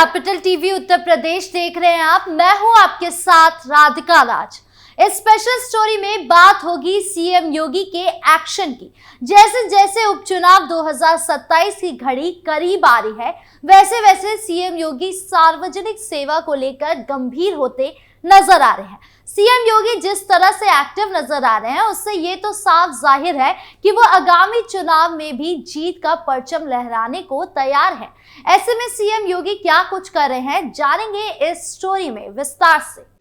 Capital TV Uttar Pradesh देख रहे हैं आप। मैं हूं आपके साथ राधिका राज। इस स्पेशल स्टोरी में बात होगी सीएम योगी के एक्शन की। जैसे जैसे उपचुनाव 2027 की घड़ी करीब आ रही है, वैसे वैसे सीएम योगी सार्वजनिक सेवा को लेकर गंभीर होते नजर आ रहे हैं। सीएम योगी जिस तरह से एक्टिव नजर आ रहे हैं, उससे ये तो साफ जाहिर है कि वो आगामी चुनाव में भी जीत का परचम लहराने को तैयार है। ऐसे में सीएम योगी क्या कुछ कर रहे हैं, जानेंगे इस स्टोरी में विस्तार से।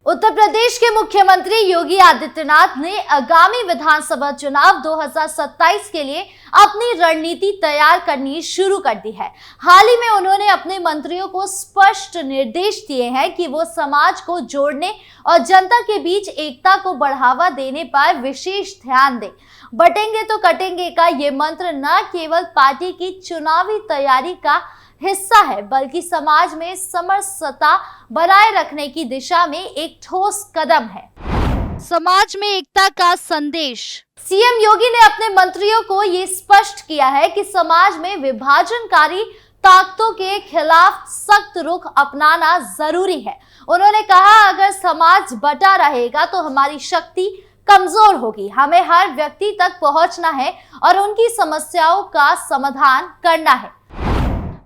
उत्तर प्रदेश के मुख्यमंत्री योगी आदित्यनाथ ने आगामी विधानसभा चुनाव 2027 के लिए अपनी रणनीति तैयार करनी शुरू कर दी है। हाल ही में उन्होंने अपने मंत्रियों को स्पष्ट निर्देश दिए हैं कि वो समाज को जोड़ने और जनता के बीच एकता को बढ़ावा देने पर विशेष ध्यान दें। बटेंगे तो कटेंगे का ये मंत्र न केवल पार्टी की चुनावी तैयारी का हिस्सा है, बल्कि समाज में समरसता बनाए रखने की दिशा में एक ठोस कदम है। समाज में एकता का संदेश। सीएम योगी ने अपने मंत्रियों को ये स्पष्ट किया है कि समाज में विभाजनकारी ताकतों के खिलाफ सख्त रुख अपनाना जरूरी है। उन्होंने कहा, अगर समाज बटा रहेगा तो हमारी शक्ति कमजोर होगी। हमें हर व्यक्ति तक पहुंचना है और उनकी समस्याओं का समाधान करना है।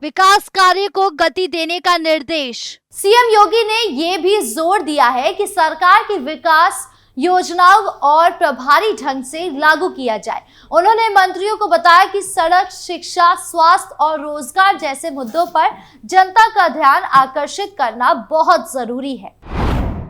विकास कार्य को गति देने का निर्देश। सीएम योगी ने ये भी जोर दिया है कि सरकार की विकास योजनाओं और प्रभावी ढंग से लागू किया जाए। उन्होंने मंत्रियों को बताया कि सड़क, शिक्षा, स्वास्थ्य और रोजगार जैसे मुद्दों पर जनता का ध्यान आकर्षित करना बहुत जरूरी है।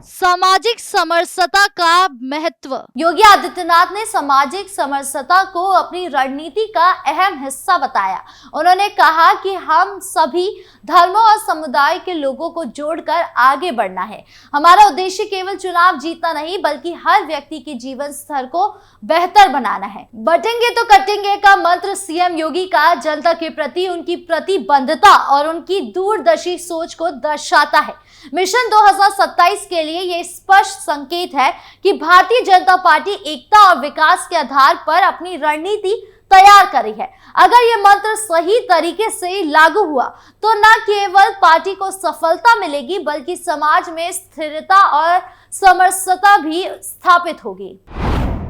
सामाजिक समरसता का महत्व। योगी आदित्यनाथ ने सामाजिक समरसता को अपनी रणनीति का अहम हिस्सा बताया। उन्होंने कहा कि हम सभी धर्मों और समुदाय के लोगों को जोड़कर आगे बढ़ना है। हमारा उद्देश्य केवल चुनाव जीतना नहीं, बल्कि हर व्यक्ति के जीवन स्तर को बेहतर बनाना है। बटेंगे तो कटेंगे का मंत्र सीएम योगी का जनता के प्रति उनकी प्रतिबद्धता और उनकी दूरदर्शी सोच को दर्शाता है। मिशन 2027 के लिए यह स्पष्ट संकेत है कि भारतीय जनता पार्टी एकता और विकास के आधार पर अपनी रणनीति तैयार कर रही है। अगर यह मंत्र सही तरीके से लागू हुआ तो न केवल पार्टी को सफलता मिलेगी, बल्कि समाज में स्थिरता और समरसता भी स्थापित होगी।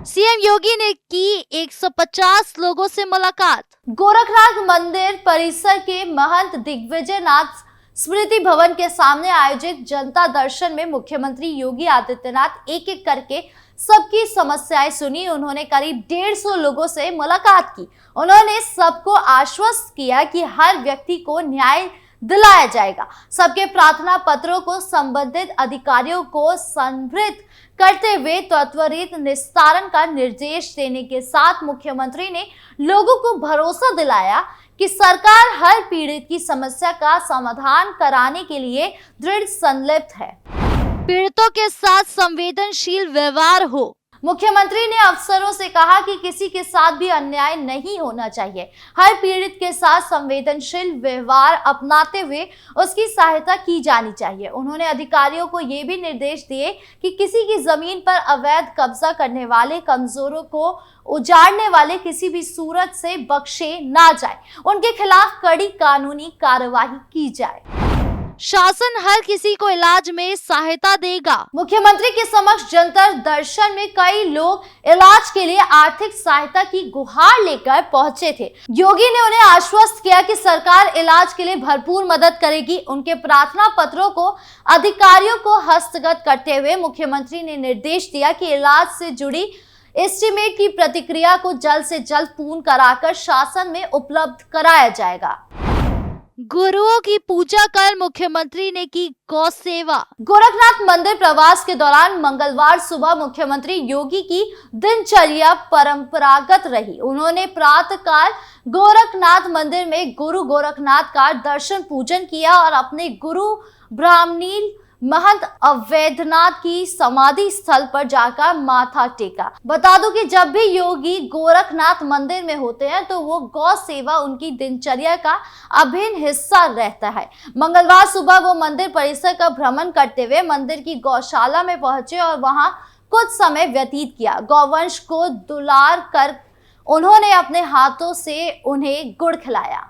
सीएम योगी ने की 150 लोगों से मुलाकात। गोरखनाथ मंदिर परिसर के महंत दिग्विजय नाथ स्मृति भवन के सामने आयोजित जनता दर्शन में मुख्यमंत्री योगी आदित्यनाथ एक एक करके सबकी समस्याएं सुनी। उन्होंने करीब 150 लोगों से मुलाकात की। उन्होंने सबको आश्वस्त किया कि हर व्यक्ति को न्याय दिलाया जाएगा। सबके प्रार्थना पत्रों को संबंधित अधिकारियों को संबोधित करते हुए त्वरित निस्तारण का निर्देश देने के साथ मुख्यमंत्री ने लोगों को भरोसा दिलाया कि सरकार हर पीड़ित की समस्या का समाधान कराने के लिए दृढ़ संकल्प है। पीड़ितों के साथ संवेदनशील व्यवहार हो। मुख्यमंत्री ने अफसरों से कहा कि किसी के साथ भी अन्याय नहीं होना चाहिए। हर पीड़ित के साथ संवेदनशील व्यवहार अपनाते हुए उसकी सहायता की जानी चाहिए। उन्होंने अधिकारियों को ये भी निर्देश दिए कि किसी की जमीन पर अवैध कब्जा करने वाले, कमजोरों को उजाड़ने वाले किसी भी सूरत से बख्शे ना जाए। उनके खिलाफ कड़ी कानूनी कार्रवाई की जाए। शासन हर किसी को इलाज में सहायता देगा। मुख्यमंत्री के समक्ष जनता दर्शन में कई लोग इलाज के लिए आर्थिक सहायता की गुहार लेकर पहुंचे थे। योगी ने उन्हें आश्वस्त किया कि सरकार इलाज के लिए भरपूर मदद करेगी। उनके प्रार्थना पत्रों को अधिकारियों को हस्तगत करते हुए मुख्यमंत्री ने निर्देश दिया कि इलाज से जुड़ी एस्टीमेट की प्रतिक्रिया को जल्द से जल्द पूर्ण कराकर शासन में उपलब्ध कराया जाएगा। गुरुओं की पूजा कर मुख्यमंत्री ने की गौ सेवा। गोरखनाथ मंदिर प्रवास के दौरान मंगलवार सुबह मुख्यमंत्री योगी की दिनचर्या परंपरागत रही। उन्होंने प्रातःकाल गोरखनाथ मंदिर में गुरु गोरखनाथ का दर्शन पूजन किया और अपने गुरु ब्राह्मणी महंत अवैधनाथ की समाधि स्थल पर जाकर माथा टेका। बता दूं कि जब भी योगी गोरखनाथ मंदिर में होते हैं तो वो गौ सेवा उनकी दिनचर्या का अभिन्न हिस्सा रहता है। मंगलवार सुबह वो मंदिर परिसर का भ्रमण करते हुए मंदिर की गौशाला में पहुंचे और वहां कुछ समय व्यतीत किया। गौवंश को दुलार कर उन्होंने अपने हाथों से उन्हें गुड़ खिलाया।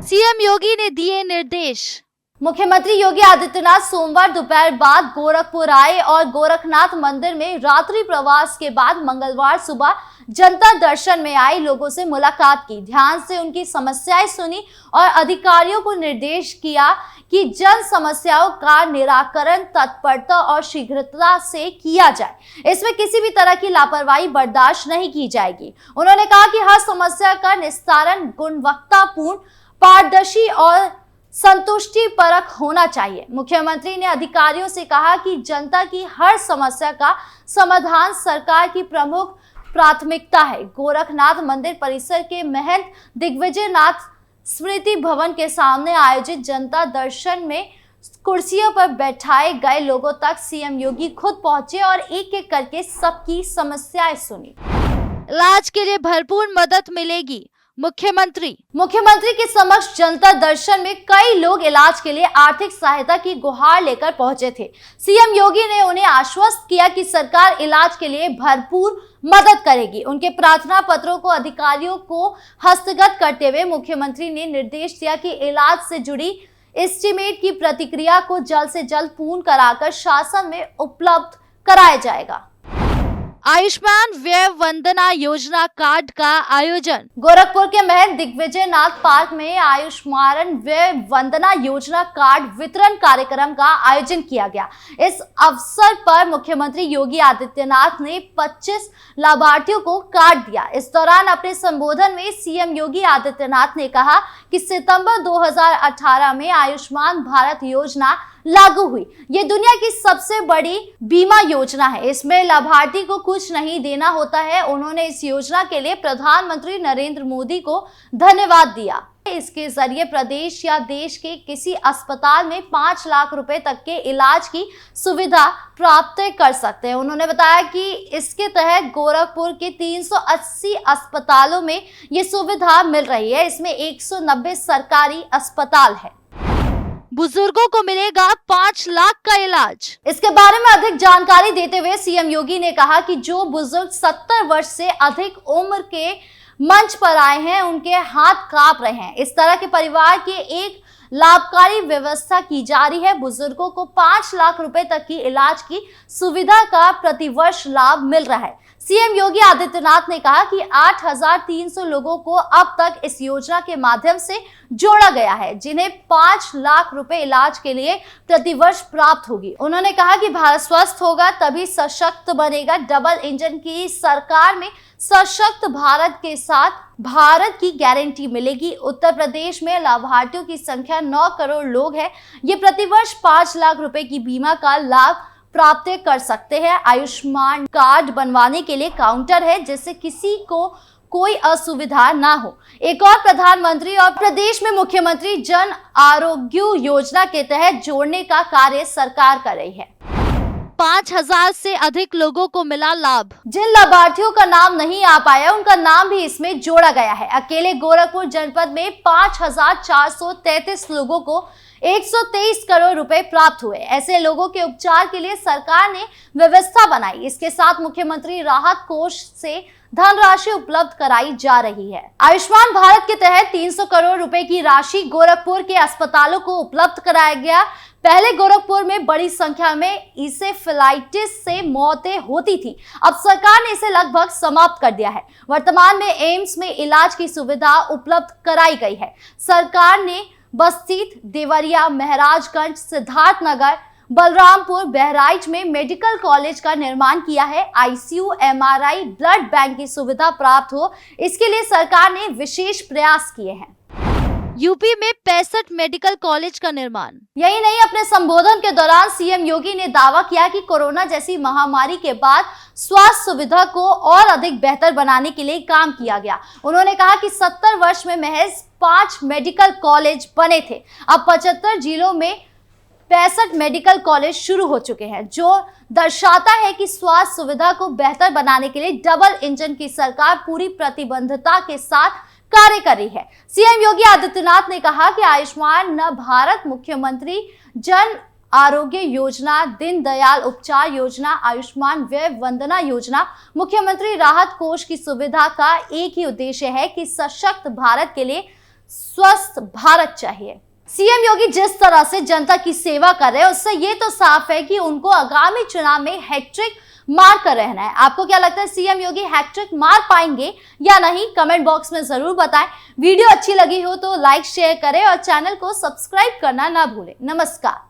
सीएम योगी ने दिए निर्देश। मुख्यमंत्री योगी आदित्यनाथ सोमवार दोपहर बाद गोरखपुर आए और गोरखनाथ मंदिर में रात्रि प्रवास के बाद मंगलवार सुबह जनता दर्शन में आए लोगों से मुलाकात की, ध्यान से उनकी समस्याएं सुनी और अधिकारियों को निर्देश किया कि जन समस्याओं का निराकरण तत्परता और शीघ्रता से किया जाए। इसमें किसी भी तरह की लापरवाही बर्दाश्त नहीं की जाएगी। उन्होंने कहा कि हर समस्या का निस्तारण गुणवत्तापूर्ण, पारदर्शी और संतुष्टि परक होना चाहिए। मुख्यमंत्री ने अधिकारियों से कहा कि जनता की हर समस्या का समाधान सरकार की प्रमुख प्राथमिकता है। गोरखनाथ मंदिर परिसर के महंत दिग्विजय नाथ स्मृति भवन के सामने आयोजित जनता दर्शन में कुर्सियों पर बैठाए गए लोगों तक सीएम योगी खुद पहुंचे और एक एक करके सबकी समस्याएं सुनी। इलाज के लिए भरपूर मदद मिलेगी, मुख्यमंत्री के समक्ष जनता दर्शन में कई लोग इलाज के लिए आर्थिक सहायता की गुहार लेकर पहुंचे थे। सीएम योगी ने उन्हें आश्वस्त किया कि सरकार इलाज के लिए भरपूर मदद करेगी। उनके प्रार्थना पत्रों को अधिकारियों को हस्तगत करते हुए मुख्यमंत्री ने निर्देश दिया कि इलाज से जुड़ी एस्टीमेट की प्रतिक्रिया को जल्द से जल्द पूर्ण कराकर शासन में उपलब्ध कराया जाएगा। आयुष्मान व्यय वंदना योजना कार्ड का आयोजन। गोरखपुर के महंत दिग्विजय नाथ पार्क में आयुष्मान व्यय वंदना योजना कार्ड वितरण कार्यक्रम का आयोजन किया गया। इस अवसर पर मुख्यमंत्री योगी आदित्यनाथ ने 25 लाभार्थियों को कार्ड दिया। इस दौरान अपने संबोधन में सीएम योगी आदित्यनाथ ने कहा कि सितंबर 2018 में आयुष्मान भारत योजना लागू हुई। ये दुनिया की सबसे बड़ी बीमा योजना है। इसमें लाभार्थी को कुछ नहीं देना होता है। उन्होंने इस योजना के लिए प्रधानमंत्री नरेंद्र मोदी को धन्यवाद दिया। इसके जरिए प्रदेश या देश के किसी अस्पताल में 5 लाख रुपए तक के इलाज की सुविधा प्राप्त कर सकते हैं। उन्होंने बताया कि इसके तहत गोरखपुर के 380 अस्पतालों में ये सुविधा मिल रही है। इसमें 190 सरकारी अस्पताल है। बुजुर्गों को मिलेगा 5 लाख का इलाज। इसके बारे में अधिक जानकारी देते हुए सीएम योगी ने कहा कि जो बुजुर्ग 70 वर्ष से अधिक उम्र के मंच पर आए हैं, उनके हाथ कांप रहे हैं। इस तरह के परिवार के एक लाभकारी व्यवस्था की जा रही है। बुजुर्गों को 5 लाख रुपए तक की इलाज की सुविधा का प्रतिवर्ष लाभ मिल रहा है। सीएम योगी आदित्यनाथ ने कहा कि 8,300 लोगों को अब तक इस योजना के माध्यम से जोड़ा गया है, जिन्हें 5 लाख रुपए इलाज के लिए प्रतिवर्ष प्राप्त होगी। उन्होंने कहा कि भारत स्वस्थ होगा तभी सशक्त बनेगा। डबल इंजन की सरकार में सशक्त भारत के साथ भारत की गारंटी मिलेगी। उत्तर प्रदेश में लाभार्थियों की संख्या 9 करोड़ लोग है। ये प्रतिवर्ष 5 लाख रुपए की बीमा का लाभ प्राप्त कर सकते हैं। आयुष्मान कार्ड बनवाने के लिए काउंटर है, जिससे किसी को कोई असुविधा ना हो। एक और प्रधानमंत्री और प्रदेश में मुख्यमंत्री जन आरोग्य योजना के तहत जोड़ने का कार्य सरकार कर रही है। 5,000 से अधिक लोगों को मिला लाभ। जिन लाभार्थियों का नाम नहीं आ पाया, उनका नाम भी इसमें जोड़ा गया है। अकेले गोरखपुर जनपद में 5,433 लोगों को 123 करोड़ रुपए प्राप्त हुए। ऐसे लोगों के उपचार के लिए सरकार ने व्यवस्था बनाई। इसके साथ मुख्यमंत्री राहत कोष से धनराशि उपलब्ध कराई जा रही है। आयुष्मान भारत के तहत 300 करोड़ रुपए की राशि गोरखपुर के अस्पतालों को उपलब्ध कराया गया। पहले गोरखपुर में बड़ी संख्या में इंसेफेलाइटिस से मौतें होती थी। अब सरकार ने इसे लगभग समाप्त कर दिया है। वर्तमान में एम्स में इलाज की सुविधा उपलब्ध कराई गई है। सरकार ने बस्ती, देवरिया, महाराजगंज, सिद्धार्थनगर, बलरामपुर, बहराइच में मेडिकल कॉलेज का निर्माण किया है। आईसीयू, एमआरआई, ब्लड बैंक की सुविधा प्राप्त हो, इसके लिए सरकार ने विशेष प्रयास किए हैं। यूपी में 65 मेडिकल कॉलेज का निर्माण। यही नहीं, अपने संबोधन के दौरान सीएम योगी ने दावा किया कि कोरोना जैसी महामारी के बाद स्वास्थ्य सुविधा को और अधिक बेहतर बनाने के लिए काम किया गया। उन्होंने कहा कि 70 वर्ष में महज 5 मेडिकल कॉलेज बने थे। अब 75 जिलों में 65 मेडिकल कॉलेज शुरू हो चुके हैं, जो दर्शाता है कि स्वास्थ्य सुविधा को बेहतर बनाने के लिए डबल इंजन की सरकार पूरी प्रतिबद्धता के साथ कार्य कर रही है। सीएम योगी आदित्यनाथ ने कहा कि आयुष्मान भारत मुख्यमंत्री जन आरोग्य योजना, दीनदयाल उपचार योजना, आयुष्मान व्यय वंदना योजना, मुख्यमंत्री राहत कोष की सुविधा का एक ही उद्देश्य है कि सशक्त भारत के लिए स्वस्थ भारत चाहिए। सीएम योगी जिस तरह से जनता की सेवा कर रहे हैं उससे ये तो साफ है कि उनको आगामी चुनाव में हैट्रिक मार कर रहना है। आपको क्या लगता है, सीएम योगी हैट्रिक मार पाएंगे या नहीं? कमेंट बॉक्स में जरूर बताएं। वीडियो अच्छी लगी हो तो लाइक शेयर करें और चैनल को सब्सक्राइब करना ना भूलें। नमस्कार।